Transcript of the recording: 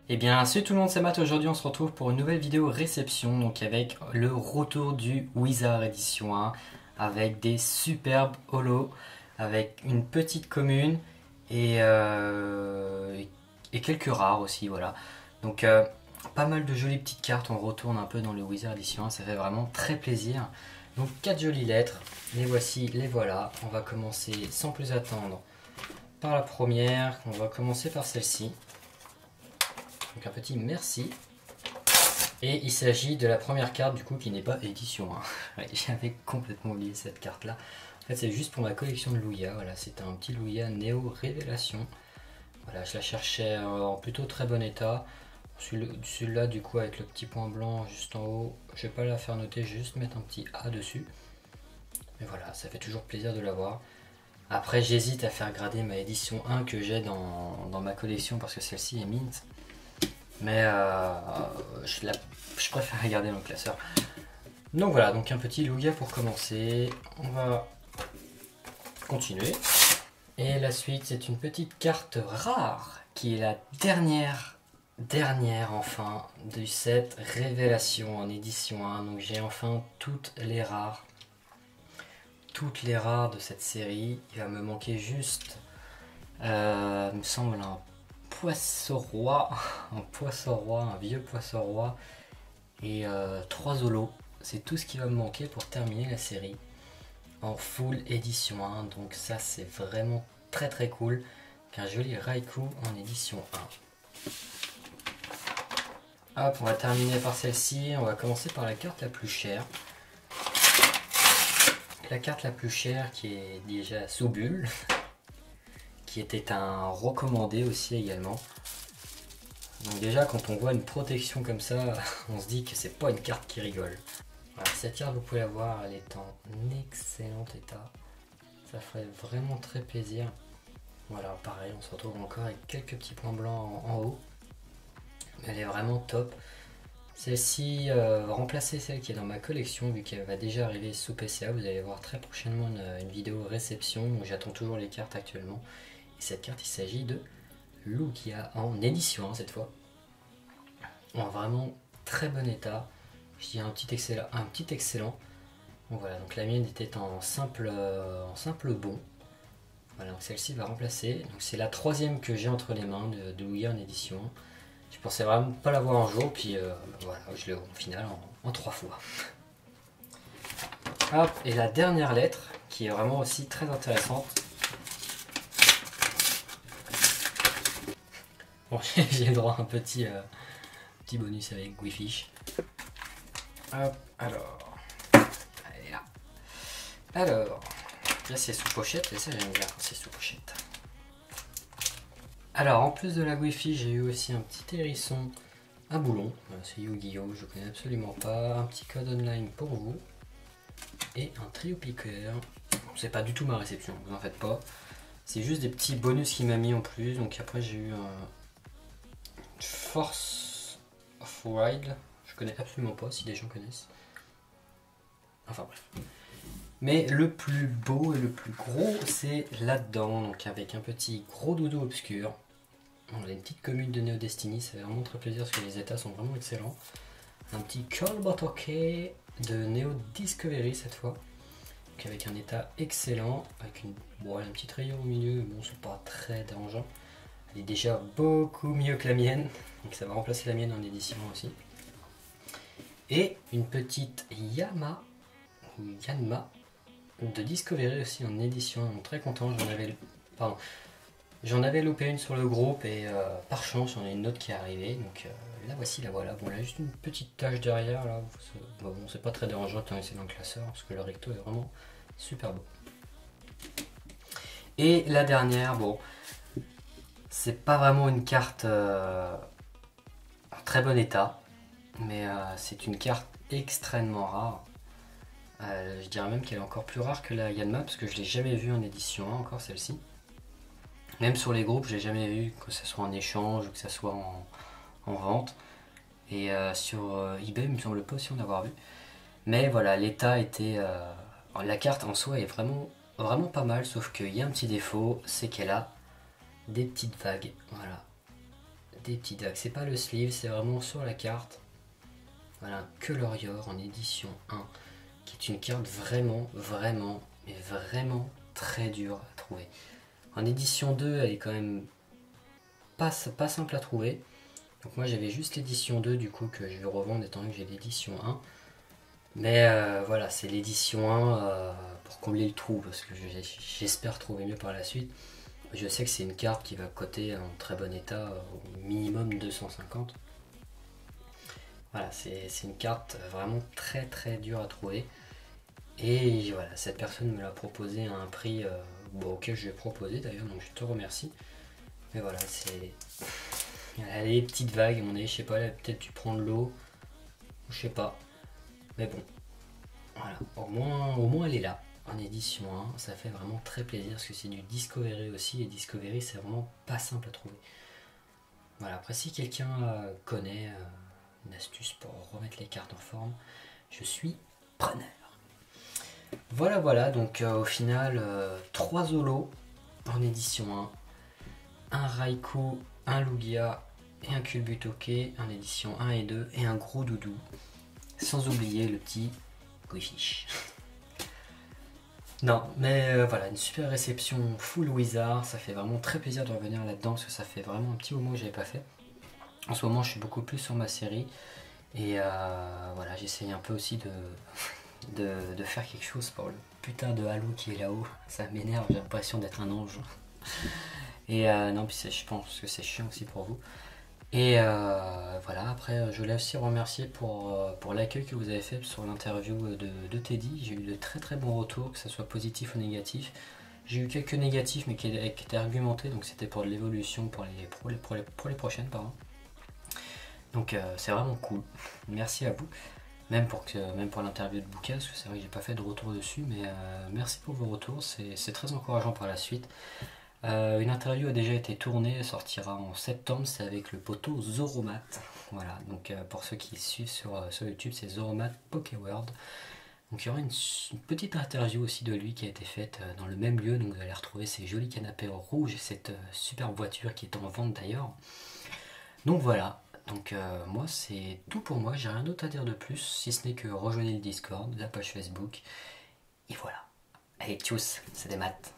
Et bien salut tout le monde, c'est Matt. Aujourd'hui on se retrouve pour une nouvelle vidéo réception, donc avec le retour du Wizard Edition 1 avec des superbes holos, avec une petite commune et quelques rares aussi, voilà. Donc pas mal de jolies petites cartes, on retourne un peu dans le Wizard Edition 1, ça fait vraiment très plaisir. Donc 4 jolies lettres, les voici, les voilà. On va commencer sans plus attendre par la première, on va commencer par celle-ci. Donc un petit merci. Et il s'agit de la première carte du coup qui n'est pas édition 1. Ouais, j'avais complètement oublié cette carte là. En fait c'est juste pour ma collection de Luya. Voilà, c'est un petit Luya Néo Révélation. Voilà, je la cherchais en plutôt très bon état. Celui-là du coup avec le petit point blanc juste en haut, je vais pas la faire noter, je vais juste mettre un petit A dessus. Mais voilà, ça fait toujours plaisir de l'avoir. Après j'hésite à faire grader ma édition 1 que j'ai dans ma collection parce que celle-ci est mint. Mais je préfère regarder dans le classeur. Donc voilà, donc un petit Luya pour commencer. On va continuer. Et la suite, c'est une petite carte rare qui est la dernière enfin du set Révélation en édition 1. Donc j'ai enfin toutes les rares. Toutes les rares de cette série. Il va me manquer juste, il me semble, un poisson roi, un vieux poisson roi et 3 holos. C'est tout ce qui va me manquer pour terminer la série en full édition 1. Donc ça c'est vraiment très cool. Un joli Raikou en édition 1. Hop, on va terminer par celle-ci. On va commencer par la carte la plus chère. La carte la plus chère qui est déjà sous bulle. Qui était un recommandé aussi également. Donc déjà quand on voit une protection comme ça, on se dit que c'est pas une carte qui rigole. Voilà, cette carte vous pouvez la voir, elle est en excellent état. Ça ferait vraiment très plaisir. Voilà, pareil, on se retrouve encore avec quelques petits points blancs en haut. Elle est vraiment top. Celle-ci va remplacer celle qui est dans ma collection vu qu'elle va déjà arriver sous PCA. Vous allez voir très prochainement une vidéo réception où j'attends toujours les cartes actuellement. Cette carte, il s'agit de Lugia en édition 1 cette fois. En vraiment très bon état. Je dis un petit excellent. Bon, voilà, donc la mienne était en simple bon. Voilà, donc celle-ci va remplacer. Donc c'est la troisième que j'ai entre les mains de Lugia en édition 1. Je pensais vraiment pas l'avoir un jour, puis voilà, je l'ai au final en 3 fois. Hop, et la dernière lettre, qui est vraiment aussi très intéressante. Bon, j'ai le droit à un petit bonus avec Guifish. Hop, alors. Elle est là. Alors, là c'est sous pochette, et ça j'aime bien quand c'est sous pochette. Alors, en plus de la Guifish, j'ai eu aussi un petit hérisson à boulon. C'est Yu-Gi-Oh! Je connais absolument pas. Un petit code online pour vous. Et un trio piqueur. C'est pas du tout ma réception, vous en faites pas. C'est juste des petits bonus qu'il m'a mis en plus. Donc après j'ai eu un Force of Wild, je connais absolument pas, si des gens connaissent. Enfin bref. Mais le plus beau et le plus gros, c'est là-dedans, donc avec un petit gros doudou obscur. On a une petite commune de Neo Destiny, ça fait vraiment très plaisir parce que les états sont vraiment excellents. Un petit Kolbotoke de Neo Discovery cette fois. Donc avec un état excellent, avec un petit rayon au milieu, bon c'est pas très dérangeant. Elle est déjà beaucoup mieux que la mienne, donc ça va remplacer la mienne en édition aussi. Et une petite Yanma de Discovery aussi en édition, donc très content. J'en avais loupé une sur le groupe et par chance j'en ai une autre qui est arrivée, donc la voici, la voilà. Bon, elle a juste une petite tache derrière là, bon c'est pas très dérangeant tant que c'est dans le classeur parce que le recto est vraiment super beau. Et la dernière, bon, c'est pas vraiment une carte en très bon état, mais c'est une carte extrêmement rare. Je dirais même qu'elle est encore plus rare que la Yanma parce que je l'ai jamais vue en édition 1 encore celle-ci. Même sur les groupes, je l'ai jamais vue, que ce soit en échange ou que ce soit en vente. Et sur eBay, il me semble pas aussi en avoir vu. Mais voilà, l'état était... la carte en soi est vraiment vraiment pas mal, sauf qu'il y a un petit défaut, c'est qu'elle a des petites vagues. Voilà, des petites vagues. C'est pas le sleeve, c'est vraiment sur la carte. Voilà, que l'Orior en édition 1, qui est une carte vraiment, vraiment, mais vraiment très dure à trouver. En édition 2, elle est quand même pas simple à trouver. Donc moi j'avais juste l'édition 2 du coup que je vais revendre étant donné que j'ai l'édition 1. Mais voilà, c'est l'édition 1 pour combler le trou, parce que j'espère trouver mieux par la suite. Je sais que c'est une carte qui va coter en très bon état, au minimum 250. Voilà, c'est une carte vraiment très très dure à trouver. Et voilà, cette personne me l'a proposé à un prix auquel je lui ai proposé d'ailleurs, donc je te remercie. Mais voilà, c'est... Elle a des petites vagues, à mon avis, je sais pas, elle a peut-être dû prendre l'eau, je sais pas. Mais bon, voilà, au moins elle est là, en édition 1, ça fait vraiment très plaisir, parce que c'est du Discovery aussi, et Discovery c'est vraiment pas simple à trouver. Voilà, après si quelqu'un connaît une astuce pour remettre les cartes en forme, je suis preneur. Voilà, voilà, donc au final, 3 Zolos en édition 1, un Raikou, un Lugia et un Culbutoke en édition 1 et 2, et un gros doudou, sans oublier le petit Guifish. Non, mais voilà, une super réception full Wizard, ça fait vraiment très plaisir de revenir là-dedans, parce que ça fait vraiment un petit moment que j'avais pas fait. En ce moment, je suis beaucoup plus sur ma série, et voilà, j'essaye un peu aussi de faire quelque chose pour le putain de Halo qui est là-haut. Ça m'énerve, j'ai l'impression d'être un ange. Et non, puis je pense que c'est chiant aussi pour vous. Et voilà, après je voulais aussi remercier pour l'accueil que vous avez fait sur l'interview de Teddy. J'ai eu de très très bons retours, que ce soit positif ou négatif. J'ai eu quelques négatifs mais qui étaient argumentés, donc c'était pour de l'évolution pour les prochaines, pardon. Donc c'est vraiment cool. Merci à vous. Même pour l'interview de Bouka, parce que c'est vrai que j'ai pas fait de retour dessus, mais merci pour vos retours, c'est très encourageant par la suite. Une interview a déjà été tournée, elle sortira en septembre, c'est avec le poteau Zoromat. Voilà, donc pour ceux qui suivent sur YouTube, c'est Zoromat Pokéworld. Donc il y aura une petite interview aussi de lui qui a été faite dans le même lieu, donc vous allez retrouver ces jolis canapés rouges et cette superbe voiture qui est en vente d'ailleurs. Donc voilà, donc moi c'est tout pour moi, j'ai rien d'autre à dire de plus, si ce n'est que rejoignez le Discord, la page Facebook, et voilà. Allez, tchuss, c'est des maths.